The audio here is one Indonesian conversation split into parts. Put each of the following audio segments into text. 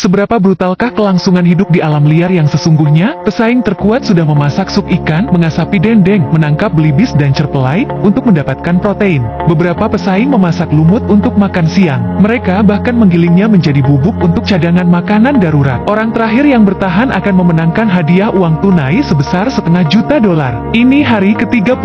Seberapa brutalkah kelangsungan hidup di alam liar yang sesungguhnya? Pesaing terkuat sudah memasak sup ikan, mengasapi dendeng, menangkap belibis dan cerpelai untuk mendapatkan protein. Beberapa pesaing memasak lumut untuk makan siang. Mereka bahkan menggilingnya menjadi bubuk untuk cadangan makanan darurat. Orang terakhir yang bertahan akan memenangkan hadiah uang tunai sebesar $500.000. Ini hari ke-35.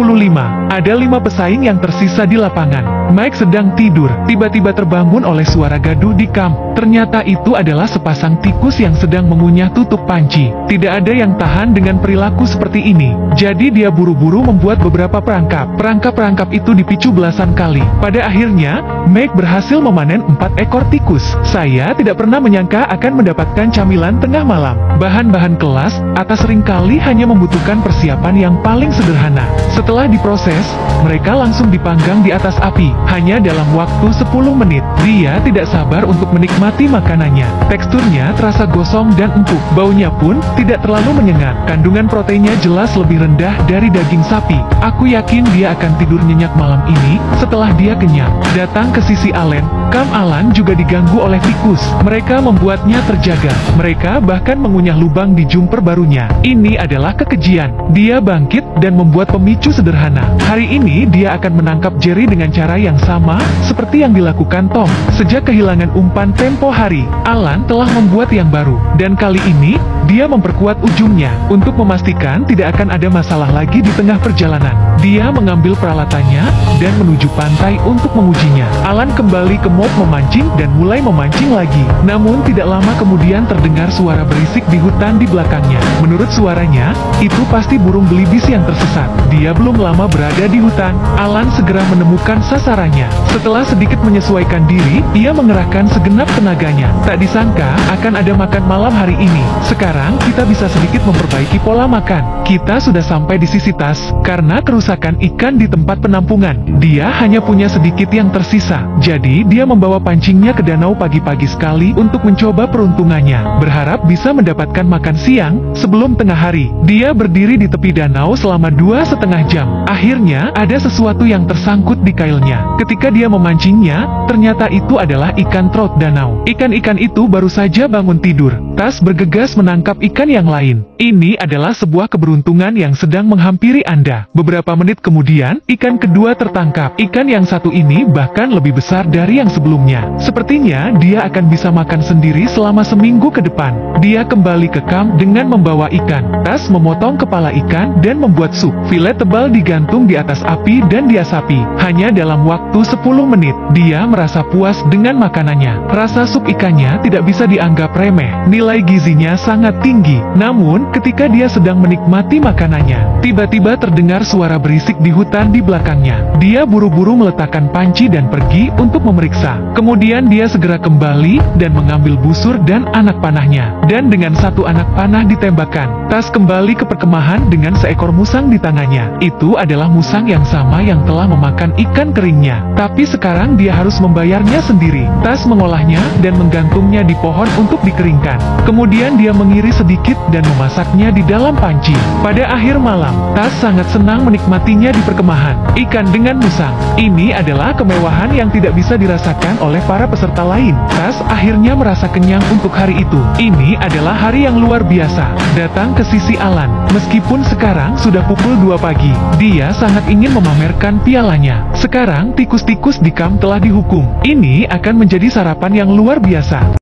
Ada 5 pesaing yang tersisa di lapangan. Mike sedang tidur, tiba-tiba terbangun oleh suara gaduh di kamp. Ternyata itu adalah sepasang tikus yang sedang mengunyah tutup panci. Tidak ada yang tahan dengan perilaku seperti ini. Jadi dia buru-buru membuat beberapa perangkap. Perangkap-perangkap itu dipicu belasan kali. Pada akhirnya, Mike berhasil memanen 4 ekor tikus. Saya tidak pernah menyangka akan mendapatkan camilan tengah malam. Bahan-bahan kelas atas seringkali hanya membutuhkan persiapan yang paling sederhana. Setelah diproses, mereka langsung dipanggang di atas api. Hanya dalam waktu 10 menit. Dia tidak sabar untuk menikmati makanannya. Teksturnya terasa gosong dan empuk. Baunya pun tidak terlalu menyengat. Kandungan proteinnya jelas lebih rendah dari daging sapi. Aku yakin dia akan tidur nyenyak malam ini setelah dia kenyang. Datang ke sisi Allen. Kamp Alan juga diganggu oleh tikus. Mereka membuatnya terjaga. Mereka bahkan mengunyah lubang di jumper barunya. Ini adalah kekejian. Dia bangkit dan membuat pemicu sederhana. Hari ini dia akan menangkap Jerry dengan cara yang sama seperti yang dilakukan Tom. Sejak kehilangan umpan tempo hari, Alan telah membuat yang baru. Dan kali ini, dia memperkuat ujungnya. Untuk memastikan tidak akan ada masalah lagi di tengah perjalanan, dia mengambil peralatannya dan menuju pantai untuk mengujinya. Alan kembali ke mob memancing dan mulai memancing lagi. Namun tidak lama kemudian terdengar suara berisik di hutan di belakangnya. Menurut suaranya, itu pasti burung belibis yang tersesat. Dia belum lama berada di hutan. Alan segera menemukan sasarannya. Setelah sedikit menyesuaikan diri, ia mengerahkan segenap tenaganya. Tak disangka akan ada makan malam hari ini. Sekarang kita bisa sedikit memperbaiki pola makan. Kita sudah sampai di sisi tas. Karena kerusakan ikan di tempat penampungan, dia hanya punya sedikit yang tersisa. Jadi dia membawa pancingnya ke danau pagi-pagi sekali untuk mencoba peruntungannya. Berharap bisa mendapatkan makan siang sebelum tengah hari. Dia berdiri di tepi danau selama 2,5 jam. Akhirnya ada sesuatu yang tersangkut di kailnya. Ketika dia memancingnya, ternyata itu adalah ikan trout danau. Ikan-ikan itu baru saja bangun tidur. Tas bergegas menangkap ikan yang lain. Ini adalah sebuah keberuntungan yang sedang menghampiri Anda. Beberapa menit kemudian, ikan kedua tertangkap. Ikan yang satu ini bahkan lebih besar dari yang sebelumnya. Sepertinya dia akan bisa makan sendiri selama seminggu ke depan. Dia kembali ke kamp dengan membawa ikan. Tas memotong kepala ikan dan membuat sup. Filet tebal digantung di atas api dan diasapi. Hanya dalam waktu 10 menit, dia merasa puas dengan makanannya. Rasa sup ikannya tidak bisa dianggap remeh. Nilai gizinya sangat tinggi. Namun, ketika dia sedang menikmati makanannya, tiba-tiba terdengar suara berisik di hutan di belakangnya. Dia buru-buru meletakkan panci dan pergi untuk memeriksa. Kemudian dia segera kembali dan mengambil busur dan anak panahnya. Dan dengan satu anak panah ditembakkan, Tas kembali ke perkemahan dengan seekor musang di tangannya. Itu adalah musang yang sama yang telah memakan ikan keringnya. Tapi sekarang dia harus membayarnya sendiri. Tas mengolahnya dan menggantungnya di pohon untuk dikeringkan. Kemudian dia mengiris sedikit dan memasaknya di dalam panci. Pada akhir malam, Tas sangat senang menikmatinya di perkemahan. Ikan dengan musang. Ini adalah kemewahan yang tidak bisa dirasakan oleh para peserta lain. Tas akhirnya merasa kenyang untuk hari itu. Ini adalah hari yang luar biasa. Datang ke sisi Alan. Meskipun sekarang sudah pukul 2 pagi, dia sangat ingin memamerkan pialanya. Sekarang tikus-tikus di kamp telah dihukum. Ini akan menjadi sarapan yang luar biasa.